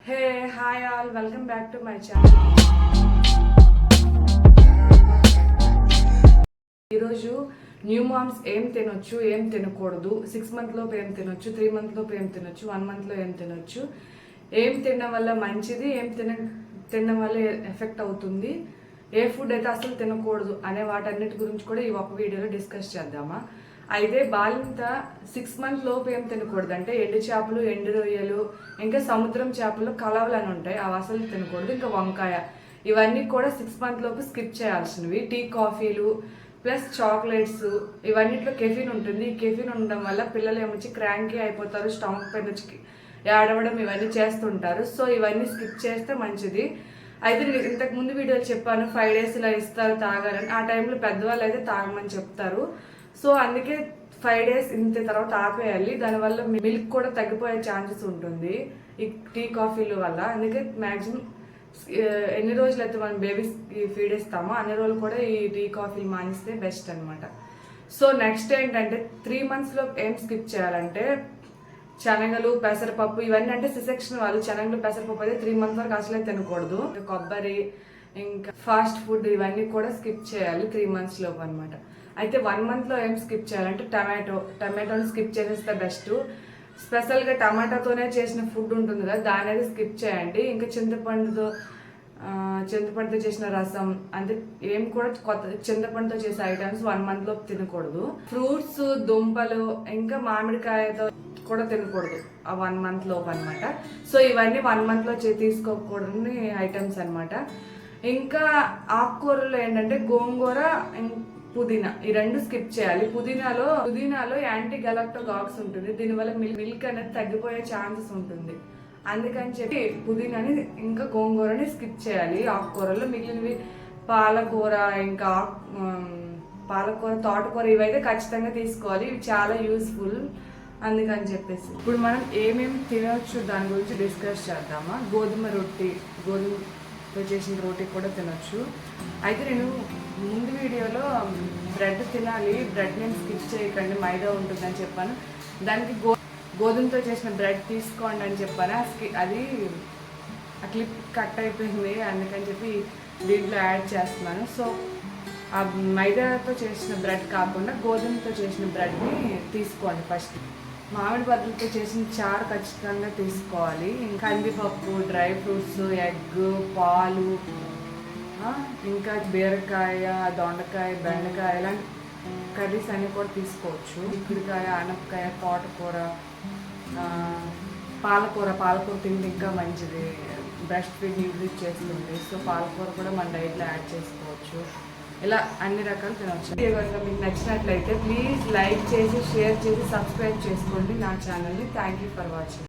Hey hi all, welcome back to my channel. ఈరోజు new moms ఏం తినొచ్చు, ఏం తినకూడదు, 6 months లోపు ఏం తినొచ్చు, 3 months లోపు ఏం తినొచ్చు, 1 month లో ఏం తినొచ్చు, ఏం తినడం వల్ల మంచిది, ఏం తినడం వల్ల ఎఫెక్ట్ అవుతుంది, ఏ ఫుడ్ అయితే అసలు తినకూడదు అనే వాటన్నిటి గురించి కూడా ఈ ఒక వీడియోలో డిస్కస్ చేద్దామా. అయితే బాలింత 6 months లోపు ఏం తినకూడదు అంటే ఎండు చేపలు, ఎండు రొయ్యలు, ఇంకా సముద్రం చేపలు కలవలు అని ఉంటాయి, అవి అసలు తినకూడదు. ఇంకా వంకాయ, ఇవన్నీ కూడా 6 months లోపు స్కిప్ చేయాల్సినవి. టీ, కాఫీలు ప్లస్ చాక్లెట్స్, ఇవన్నిట్లో కెఫిన్ ఉంటుంది. ఈ కెఫిన్ ఉండడం వల్ల పిల్లలు ఏమొచ్చి క్రాంకీ అయిపోతారు, స్టమక్ పెయిన్ వచ్చి ఏడవడం ఇవన్నీ చేస్తుంటారు. సో ఇవన్నీ స్కిప్ చేస్తే మంచిది. అయితే ఇంతకు ముందు వీడియోలు చెప్పాను 5 days ఇలా ఇస్తారు తాగాలని. ఆ టైంలో పెద్దవాళ్ళు అయితే తాగమని చెప్తారు. సో అందుకే 5 days ఇంత తర్వాత ఆపేయాలి. దానివల్ల మిల్క్ కూడా తగ్గిపోయే ఛాన్సెస్ ఉంటుంది ఈ టీ కాఫీల వల్ల. అందుకే మ్యాక్సిమం ఎన్ని రోజులు అయితే మనం బేబీస్కి ఫీడ్ ఇస్తామో అన్ని రోజులు కూడా ఈ టీ కాఫీలు మానేస్తే బెస్ట్ అనమాట. సో నెక్స్ట్ ఏంటంటే 3 months లో ఏం స్కిప్ చేయాలంటే శనగలు, పెసరపప్పు, ఇవన్నీ అంటే సిసెక్షన్ వాళ్ళు శనగలు, పెసరపప్పు అయితే 3 months వరకు అసలే తినకూడదు. కొబ్బరి, ఇంకా ఫాస్ట్ ఫుడ్ ఇవన్నీ కూడా స్కిప్ చేయాలి 3 months లోపు అనమాట. అయితే 1 month లో ఏం స్కిప్ చేయాలంటే టమాటోని స్కిప్ చేసేస్తే బెస్ట్. స్పెషల్గా టమాటాతోనే చేసిన ఫుడ్ ఉంటుంది కదా, దాని అయితే స్కిప్ చేయండి. ఇంకా చింతపండుతో చేసిన రసం అంటే ఏం కూడా చింతపండుతో చేసే ఐటమ్స్ 1 month లో తినకూడదు. ఫ్రూట్స్, దుంపలు, ఇంకా మామిడికాయతో కూడా తినకూడదు ఆ 1 month లోపు అనమాట. సో ఇవన్నీ 1 month లో తీసుకోకూడని ఐటమ్స్ అనమాట. ఇంకా ఆకుకూరలో ఏంటంటే గోంగూర, పుదీనా, ఈ 2 స్కిప్ చేయాలి. పుదీనాలో యాంటీ గెలాక్టోకాక్స్ ఉంటుంది. దీనివల్ల మిల్క్ అనేది తగ్గిపోయే ఛాన్సెస్ ఉంటుంది. అందుకని చెప్పి పుదీనాని ఇంకా గోంగూరని స్కిప్ చేయాలి. ఆకుకూరలో మిగిలినవి పాలకూర, ఇంకా తోటకూర ఇవైతే ఖచ్చితంగా తీసుకోవాలి. ఇవి చాలా యూస్ఫుల్. అందుకని చెప్పేసి ఇప్పుడు మనం ఏమేమి తినవచ్చు దాని గురించి డిస్కస్ చేద్దామా. గోధుమతో చేసిన రోటీ కూడా తినొచ్చు. అయితే నేను ముందు వీడియోలో బ్రెడ్ తినాలి, బ్రెడ్ నేను స్కిప్ చేయకండి, మైదా ఉంటుందని చెప్పాను. దానికి గోధుమతో చేసిన బ్రెడ్ తీసుకోండి అని చెప్పాను. అది ఆ క్లిప్ కట్ అయిపోయింది, అందుకని చెప్పి దీంట్లో యాడ్ చేస్తున్నాను. సో ఆ మైదాతో చేసిన బ్రెడ్ కాకుండా గోధుమతో చేసిన బ్రెడ్ని తీసుకోండి. ఫస్ట్ మామిడి బద్దలతో చేసిన చారు ఖచ్చితంగా తీసుకోవాలి. ఇంకా కందిపప్పు, డ్రై ఫ్రూట్స్, ఎగ్, పాలు, ఇంకా బీరకాయ, దొండకాయ, బెండకాయ ఇలాంటి కర్రీస్ అన్నీ కూడా తీసుకోవచ్చు. చిక్కుడుకాయ, ఆనపకాయ, తోటకూర, పాలకూర తింటే ఇంకా మంచిది, బ్రెస్ట్ ఫీడ్ యూజ్ చేస్తుంది. సో పాలకూర కూడా మన డైట్లో యాడ్ చేసుకోవచ్చు. ఇలా అన్ని రకాలు తినవచ్చు. కనుక మీకు నచ్చినట్లయితే ప్లీజ్ లైక్ చేసి, షేర్ చేసి, సబ్స్క్రైబ్ చేసుకోండి నా ఛానల్ని. Thank you for watching.